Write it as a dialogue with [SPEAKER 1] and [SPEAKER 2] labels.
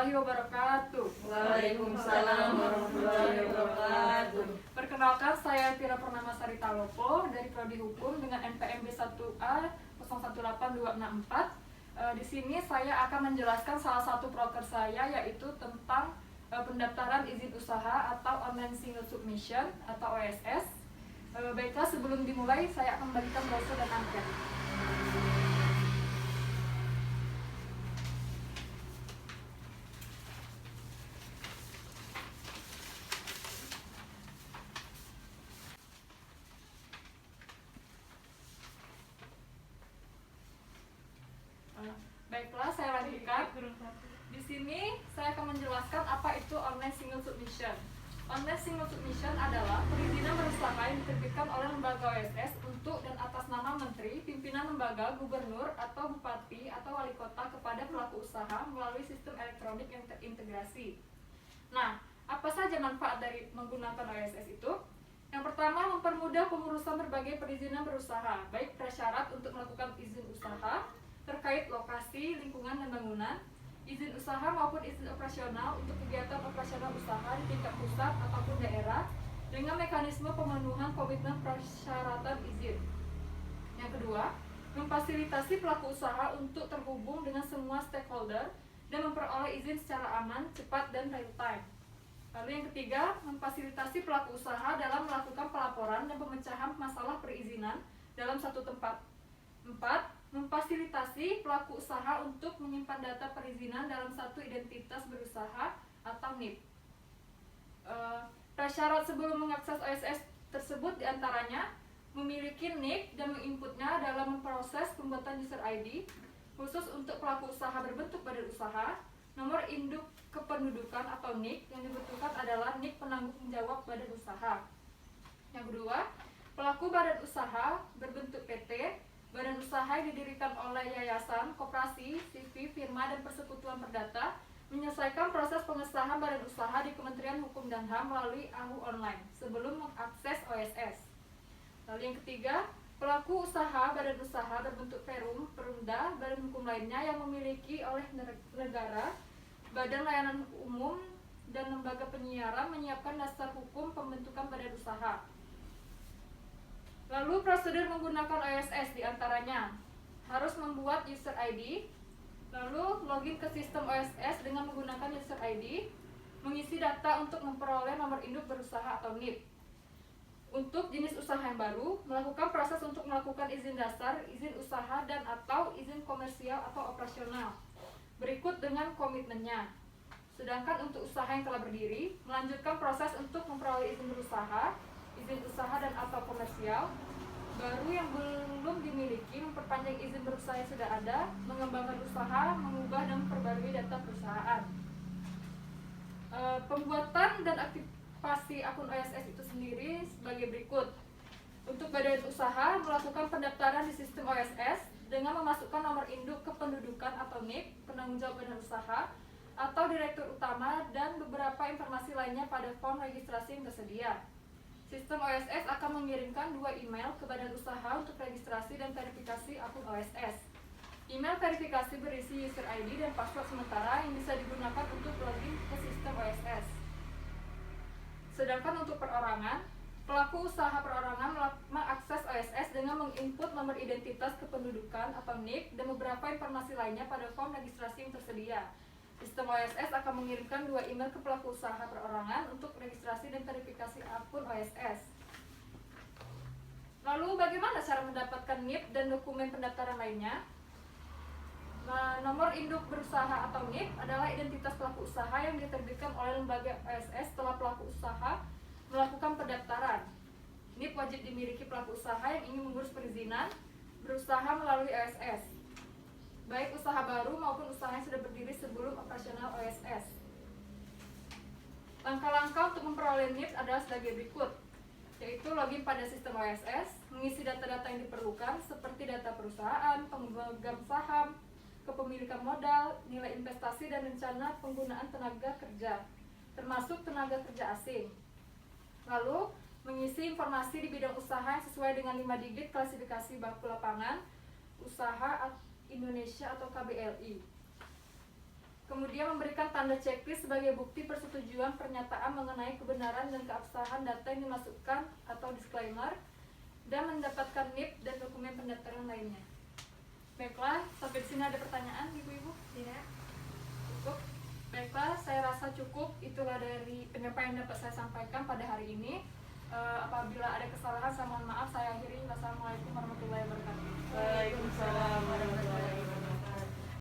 [SPEAKER 1] warahmatullahi wabarakatuh.
[SPEAKER 2] Waalaikumsalam warahmatullahi wabarakatuh.
[SPEAKER 1] Perkenalkan, saya Tira Purnamasari Talopo dari Prodi Hukum dengan NPM B1A 018264. Di sini saya akan menjelaskan salah satu proker saya, yaitu tentang pendaftaran izin usaha atau Online Single Submission atau OSS. Baiklah, sebelum dimulai saya akan membagikan brosur dan angket. Baiklah, saya lanjutkan. Di sini saya akan menjelaskan apa itu Online Single Submission. Online Single Submission adalah perizinan berusaha yang diterbitkan oleh lembaga OSS untuk dan atas nama menteri, pimpinan lembaga, gubernur, atau bupati, atau wali kota kepada pelaku usaha melalui sistem elektronik yang terintegrasi. Nah, apa saja manfaat dari menggunakan OSS itu? Yang pertama, mempermudah pengurusan berbagai perizinan berusaha, baik prasyarat untuk melakukan izin usaha, terkait lokasi, lingkungan, dan bangunan, izin usaha maupun izin operasional untuk kegiatan operasional usaha di tingkat pusat ataupun daerah dengan mekanisme pemenuhan komitmen persyaratan izin. Yang kedua, memfasilitasi pelaku usaha untuk terhubung dengan semua stakeholder dan memperoleh izin secara aman, cepat, dan real time. Lalu yang ketiga, memfasilitasi pelaku usaha dalam melakukan pelaporan dan pemecahan masalah perizinan dalam satu tempat. 4. Memfasilitasi pelaku usaha untuk menyimpan data perizinan dalam satu identitas berusaha atau NIP. Prasyarat sebelum mengakses OSS tersebut diantaranya memiliki NIK dan menginputnya dalam memproses pembuatan user ID khusus untuk pelaku usaha berbentuk badan usaha. Nomor induk kependudukan atau NIK yang dibutuhkan adalah NIK penanggung jawab badan usaha. Yang kedua, pelaku badan usaha berbentuk PT, badan usaha yang didirikan oleh yayasan, koperasi, CV, firma, dan persekutuan perdata menyelesaikan proses pengesahan badan usaha di Kementerian Hukum dan HAM melalui AHU online sebelum mengakses OSS. Lalu yang ketiga, pelaku usaha badan usaha berbentuk perum, perumda, badan hukum lainnya yang memiliki oleh negara, badan layanan umum, dan lembaga penyiaran menyiapkan dasar hukum pembentukan badan usaha. Lalu prosedur menggunakan OSS diantaranya harus membuat user ID, lalu login ke sistem OSS dengan menggunakan user ID, mengisi data untuk memperoleh nomor induk berusaha atau NIP. Untuk jenis usaha yang baru, melakukan proses untuk melakukan izin dasar, izin usaha, dan atau izin komersial atau operasional. Berikut dengan komitmennya. Sedangkan untuk usaha yang telah berdiri, melanjutkan proses untuk memperoleh izin berusaha, izin usaha dan atau komersial. Baru yang belum dimiliki, memperpanjang izin berusaha yang sudah ada, mengembangkan usaha, mengubah dan memperbarui data perusahaan. Pembuatan dan aktivasi akun OSS itu sendiri sebagai berikut. Untuk badan usaha, melakukan pendaftaran di sistem OSS dengan memasukkan nomor induk kependudukan atau NIK, penanggung jawab badan usaha, atau direktur utama, dan beberapa informasi lainnya pada form registrasi yang tersedia. Sistem OSS akan mengirimkan 2 email ke badan usaha untuk registrasi dan verifikasi akun OSS. Email verifikasi berisi user ID dan password sementara yang bisa digunakan untuk login ke sistem OSS. Sedangkan untuk perorangan, pelaku usaha perorangan mengakses OSS dengan menginput nomor identitas kependudukan atau NIK dan beberapa informasi lainnya pada form registrasi yang tersedia. Sistem OSS akan mengirimkan 2 email ke pelaku usaha perorangan untuk registrasi dan verifikasi akun OSS. Lalu bagaimana cara mendapatkan NIP dan dokumen pendaftaran lainnya? Nah, nomor induk berusaha atau NIP adalah identitas pelaku usaha yang diterbitkan oleh lembaga OSS setelah pelaku usaha melakukan pendaftaran. NIP wajib dimiliki pelaku usaha yang ingin mengurus perizinan berusaha melalui OSS, baik usaha baru maupun usaha yang sudah berdiri sebelum operasional OSS. Langkah-langkah untuk memperoleh NIP adalah sebagai berikut, yaitu login pada sistem OSS, mengisi data-data yang diperlukan seperti data perusahaan, pemegang saham, kepemilikan modal, nilai investasi, dan rencana penggunaan tenaga kerja, termasuk tenaga kerja asing. Lalu, mengisi informasi di bidang usaha yang sesuai dengan 5 digit klasifikasi baku lapangan usaha Indonesia atau KBLI. Kemudian memberikan tanda checklist sebagai bukti persetujuan pernyataan mengenai kebenaran dan keabsahan data yang dimasukkan atau disclaimer, dan mendapatkan NIP dan dokumen pendaftaran lainnya. Baiklah, sampai di sini ada pertanyaan, Ibu-ibu?
[SPEAKER 3] Tidak.
[SPEAKER 1] Cukup. Baiklah, saya rasa cukup. Itulah dari penyampaian yang dapat saya sampaikan pada hari ini. Apabila ada kesalahan, saya mohon maaf. Saya akhiri. Wassalamualaikum warahmatullahi wabarakatuh.
[SPEAKER 2] Waalaikumsalam warahmatullahi wabarakatuh.